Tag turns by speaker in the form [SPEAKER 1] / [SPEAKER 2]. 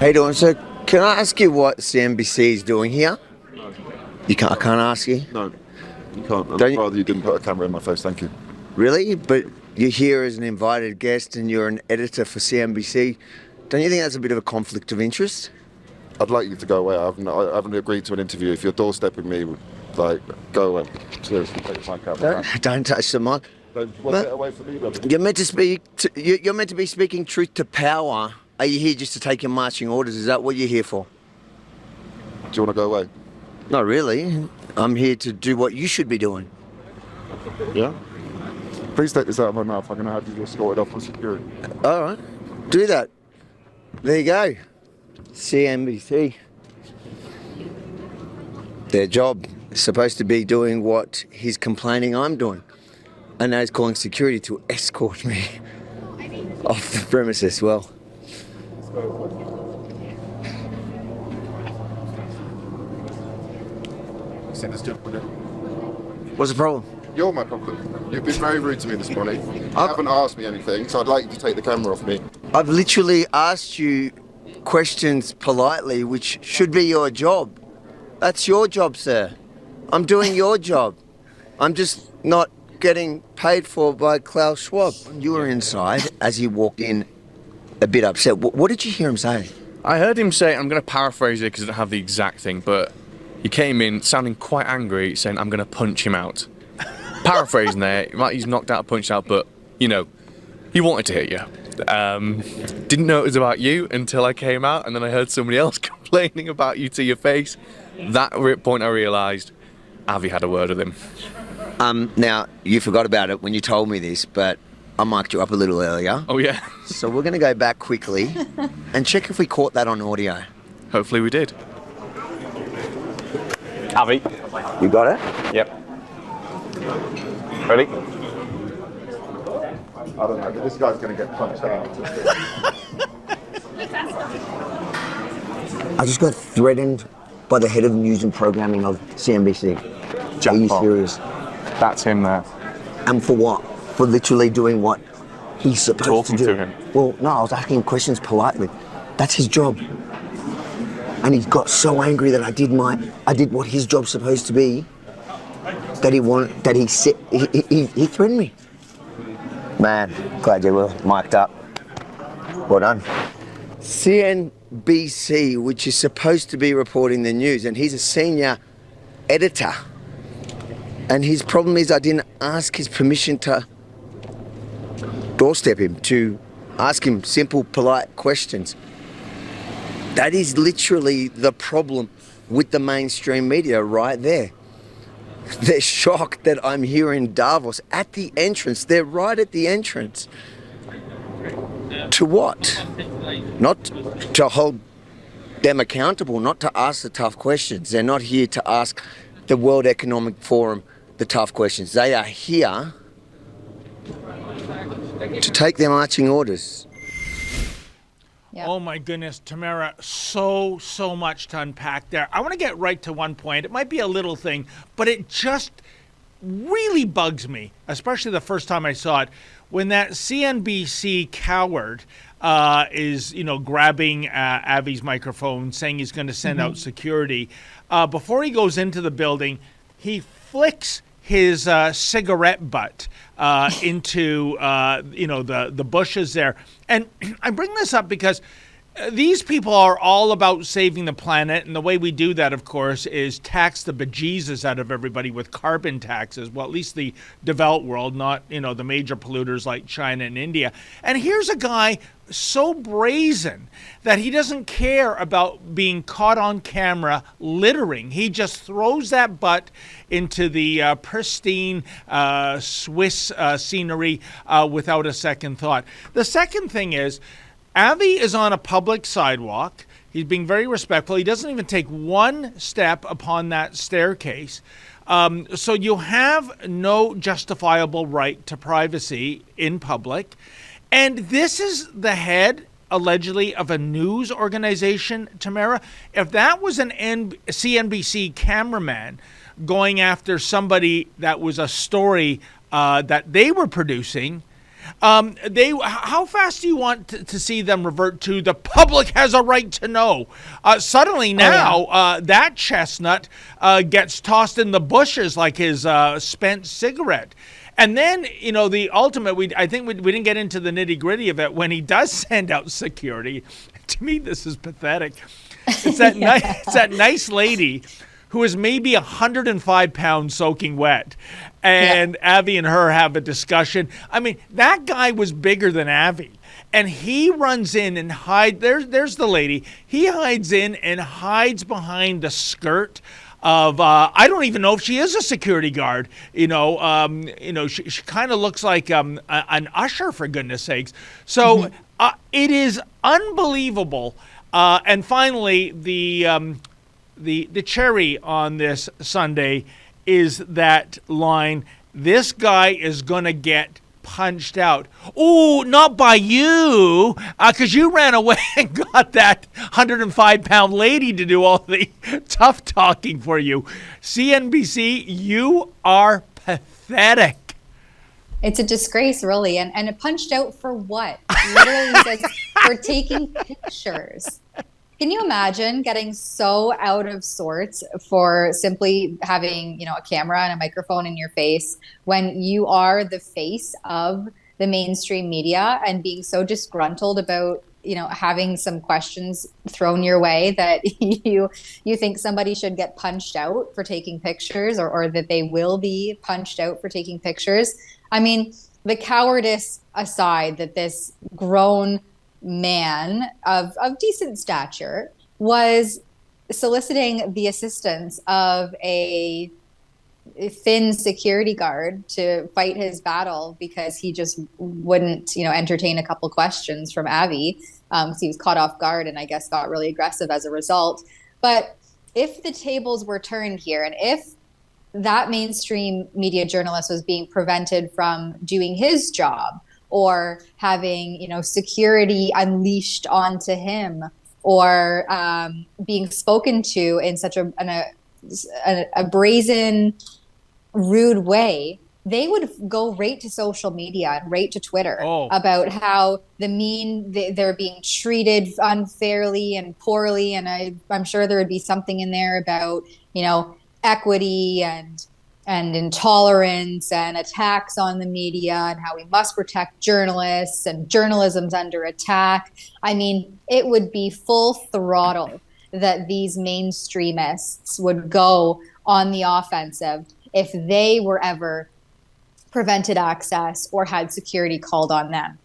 [SPEAKER 1] How you doing? So, can I ask you what CNBC is doing here?
[SPEAKER 2] No.
[SPEAKER 1] You can't. I can't ask you.
[SPEAKER 2] No, you can't. I'd
[SPEAKER 1] Don't
[SPEAKER 2] rather you didn't put a camera in my face, thank you.
[SPEAKER 1] Really? But you're here as an invited guest, and you're an editor for CNBC. Don't you think that's a bit of a conflict of interest?
[SPEAKER 2] I'd like you to go away. I haven't agreed to an interview. If you're doorstepping me, like, go away. Seriously, take my camera.
[SPEAKER 1] Don't touch the mic.
[SPEAKER 2] Get away from me, brother.
[SPEAKER 1] You're meant to speak. You're meant to be speaking truth to power. Are you here just to take your marching orders? Is that what you're here for?
[SPEAKER 2] Do you want to go away?
[SPEAKER 1] Not really. I'm here to do what you should be doing.
[SPEAKER 2] Yeah? Please take this out of my mouth. I'm going to have you escorted off for security.
[SPEAKER 1] All right. Do that. There you go. CNBC. Their job is supposed to be doing what he's complaining I'm doing. And now he's calling security to escort me off the premises. Well, what's the problem?
[SPEAKER 2] You're my problem. You've been very rude to me this morning. You haven't asked me anything, so I'd like you to take the camera off me.
[SPEAKER 1] I've literally asked you questions politely, which should be your job. That's your job, sir. I'm doing your job. I'm just not getting paid for by Klaus Schwab. You were inside as he walked in, a bit upset. What did you hear him say?
[SPEAKER 3] I heard him say, I'm going to paraphrase it because I don't have the exact thing, but he came in sounding quite angry, saying, I'm going to punch him out. Paraphrasing there, he's knocked out, punched out, but, you know, he wanted to hit you. Didn't know it was about you until I came out, and then I heard somebody else complaining about you to your face. That point I realised Avi had a word with him.
[SPEAKER 1] Now, you forgot about it when you told me this, but I mic'd you up a little earlier.
[SPEAKER 3] Oh, yeah?
[SPEAKER 1] So we're going to go back quickly and check if we caught that on audio.
[SPEAKER 3] Hopefully we did.
[SPEAKER 4] Avi.
[SPEAKER 1] You got it?
[SPEAKER 4] Yep. Ready?
[SPEAKER 2] I don't know, but this guy's going to get punched out.
[SPEAKER 1] I just got threatened by the head of news and programming of CNBC. Are you serious?
[SPEAKER 4] That's him there.
[SPEAKER 1] And for what? For literally doing what he's supposed
[SPEAKER 4] Talking
[SPEAKER 1] to do.
[SPEAKER 4] to him.
[SPEAKER 1] Well, no, I was asking him questions politely. That's his job. And he got so angry that I did what his job's supposed to be. That he threatened me. Man, glad you were mic'd up. Well done. CNBC, which is supposed to be reporting the news, and he's a senior editor. And his problem is I didn't ask his permission to doorstep him, to ask him simple, polite questions. That is literally the problem with the mainstream media right there. They're shocked that I'm here in Davos at the entrance. They're right at the entrance. To what? Not to hold them accountable, not to ask the tough questions. They're not here to ask the World Economic Forum the tough questions. They are here to take their marching orders.
[SPEAKER 5] Yep. Oh my goodness, Tamara, so much to unpack there. I want to get right to one point. It might be a little thing, but it just really bugs me, especially the first time I saw it, when that CNBC coward is, grabbing Avi's microphone, saying he's going to send out security. Before he goes into the building, he flicks his cigarette butt into the bushes there. And I bring this up because these people are all about saving the planet, and the way we do that, of course, is tax the bejesus out of everybody with carbon taxes. Well, at least the developed world, not the major polluters like China and India. And here's a guy so brazen that he doesn't care about being caught on camera littering. He just throws that butt into the pristine Swiss scenery without a second thought. The second thing is, Avi is on a public sidewalk. He's being very respectful. He doesn't even take one step upon that staircase. So you have no justifiable right to privacy in public. And this is the head, allegedly, of a news organization, Tamara. If that was an CNBC cameraman going after somebody that was a story that they were producing, How fast do you want to see them revert to the public has a right to know? Suddenly now, that chestnut gets tossed in the bushes like his spent cigarette. And then, the ultimate, I think we didn't get into the nitty gritty of it when he does send out security. To me, this is pathetic. It's that, it's that nice lady who is maybe 105 pounds soaking wet. And Avi and her have a discussion. I mean, that guy was bigger than Avi. And he runs in and hides. There's the lady. He hides in and hides behind the skirt of I don't even know if she is a security guard. She kind of looks like an usher, for goodness sakes. So it is unbelievable. And finally, the cherry on this sundae is that line, this guy is going to get punched out. Oh, not by you, because you ran away and got that 105-pound lady to do all the tough talking for you. CNBC, you are pathetic.
[SPEAKER 4] It's a disgrace, really. And it punched out for what? Literally says for taking pictures. Can you imagine getting so out of sorts for simply having, a camera and a microphone in your face when you are the face of the mainstream media and being so disgruntled about, having some questions thrown your way that you think somebody should get punched out for taking pictures or that they will be punched out for taking pictures? I mean, the cowardice aside that this grown man of decent stature was soliciting the assistance of a thin security guard to fight his battle because he just wouldn't, entertain a couple questions from Avi. So he was caught off guard and I guess got really aggressive as a result. But if the tables were turned here and if that mainstream media journalist was being prevented from doing his job, or having, security unleashed onto him, or being spoken to in such a brazen, rude way, they would go right to social media and right to Twitter about how they're being treated unfairly and poorly. And I'm sure there would be something in there about, equity and intolerance and attacks on the media and how we must protect journalists and journalism's under attack. I mean, it would be full throttle that these mainstreamists would go on the offensive if they were ever prevented access or had security called on them.